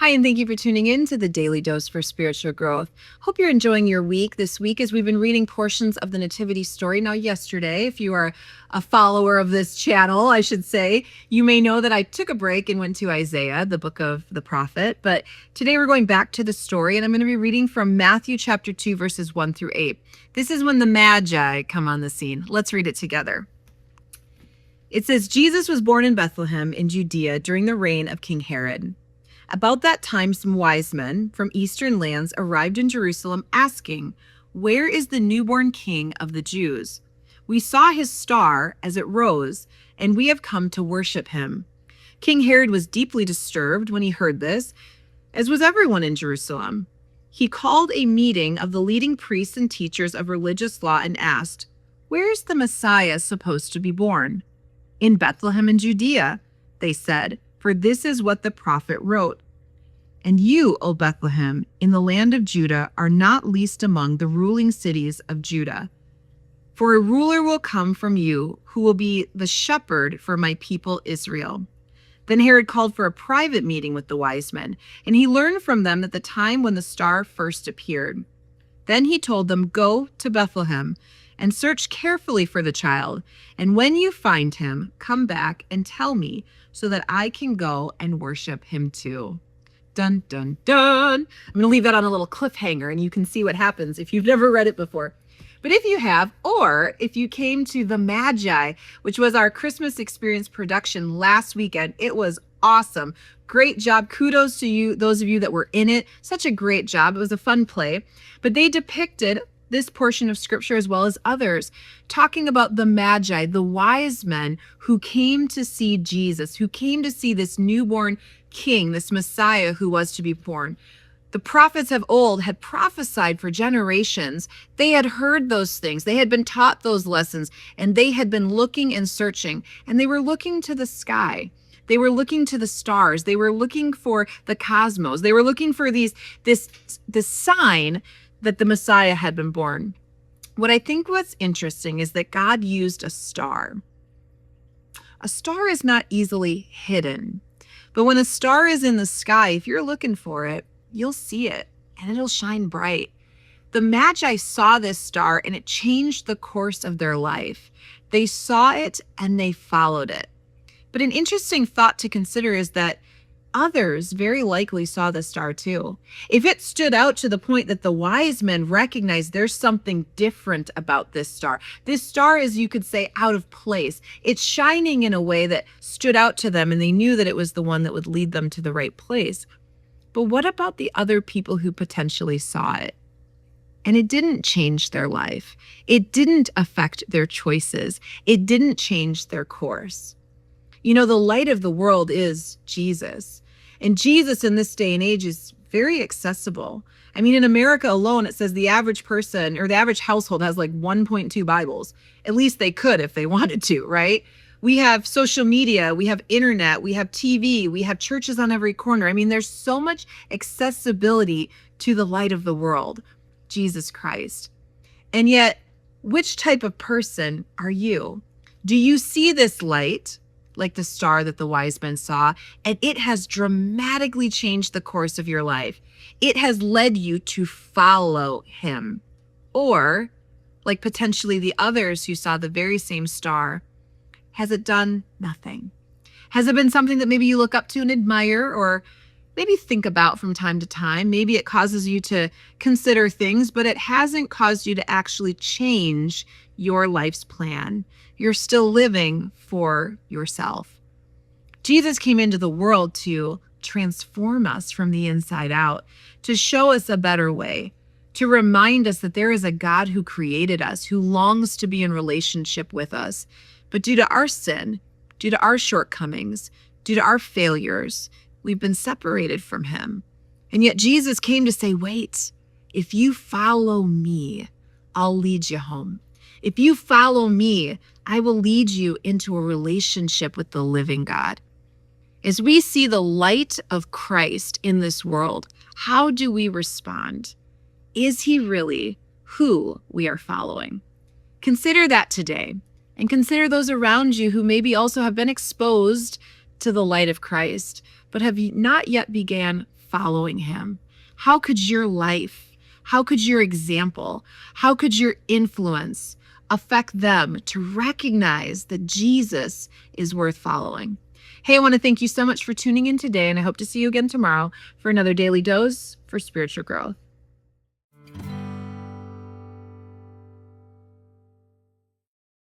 Hi, and thank you for tuning in to the Daily Dose for Spiritual Growth. Hope you're enjoying your week this week as we've been reading portions of the Nativity story. Now, yesterday, if you are a follower of this channel, I should say, you may know that I took a break and went to Isaiah, the book of the prophet. But today we're going back to the story, and I'm going to be reading from Matthew chapter 2, verses 1 through 8. This is when the Magi come on the scene. Let's read it together. It says, Jesus was born in Bethlehem in Judea during the reign of King Herod. About that time, some wise men from eastern lands arrived in Jerusalem asking, "Where is the newborn king of the Jews? We saw his star as it rose, and we have come to worship him." King Herod was deeply disturbed when he heard this, as was everyone in Jerusalem. He called a meeting of the leading priests and teachers of religious law and asked, "Where is the Messiah supposed to be born?" "In Bethlehem in Judea," they said, "for this is what the prophet wrote. And you, O Bethlehem, in the land of Judah, are not least among the ruling cities of Judah. For a ruler will come from you who will be the shepherd for my people Israel." Then Herod called for a private meeting with the wise men, and he learned from them at the time when the star first appeared. Then he told them, "Go to Bethlehem and search carefully for the child, and when you find him, come back and tell me so that I can go and worship him too." Dun, dun, dun. I'm going to leave that on a little cliffhanger, and you can see what happens if you've never read it before. But if you have, or if you came to the Magi, which was our Christmas Experience production last weekend, it was awesome. Great job. Kudos to you, those of you that were in it. Such a great job. It was a fun play. But they depicted this portion of scripture as well as others, talking about the Magi, the wise men who came to see Jesus, who came to see this newborn king, this Messiah who was to be born. The prophets of old had prophesied for generations. They had heard those things. They had been taught those lessons, and they had been looking and searching, and they were looking to the sky. They were looking to the stars. They were looking for the cosmos. They were looking for this sign that the Messiah had been born. What I think was interesting is that God used a star. A star is not easily hidden, but when a star is in the sky, if you're looking for it, you'll see it and it'll shine bright. The Magi saw this star and it changed the course of their life. They saw it and they followed it. But an interesting thought to consider is that others very likely saw the star too. If it stood out to the point that the wise men recognized there's something different about this star is, you could say, out of place. It's shining in a way that stood out to them, and they knew that it was the one that would lead them to the right place. But what about the other people who potentially saw it? And it didn't change their life. It didn't affect their choices. It didn't change their course. You know, the light of the world is Jesus. And Jesus in this day and age is very accessible. I mean, in America alone, it says the average person or the average household has like 1.2 Bibles. At least they could if they wanted to, right? We have social media, we have internet, we have TV, we have churches on every corner. I mean, there's so much accessibility to the light of the world, Jesus Christ. And yet, which type of person are you? Do you see this light, like the star that the wise men saw, and it has dramatically changed the course of your life? It has led you to follow him. Or, like potentially the others who saw the very same star, has it done nothing? Has it been something that maybe you look up to and admire, or maybe think about from time to time? Maybe it causes you to consider things, but it hasn't caused you to actually change your life's plan. You're still living for yourself. Jesus came into the world to transform us from the inside out, to show us a better way, to remind us that there is a God who created us, who longs to be in relationship with us. But due to our sin, due to our shortcomings, due to our failures, we've been separated from him. And yet Jesus came to say, wait, if you follow me, I'll lead you home. If you follow me, I will lead you into a relationship with the living God. As we see the light of Christ in this world, how do we respond? Is he really who we are following? Consider that today, and consider those around you who maybe also have been exposed to the light of Christ, but have not yet began following him? How could your life, how could your example, how could your influence affect them to recognize that Jesus is worth following? Hey, I want to thank you so much for tuning in today, and I hope to see you again tomorrow for another Daily Dose for Spiritual Growth.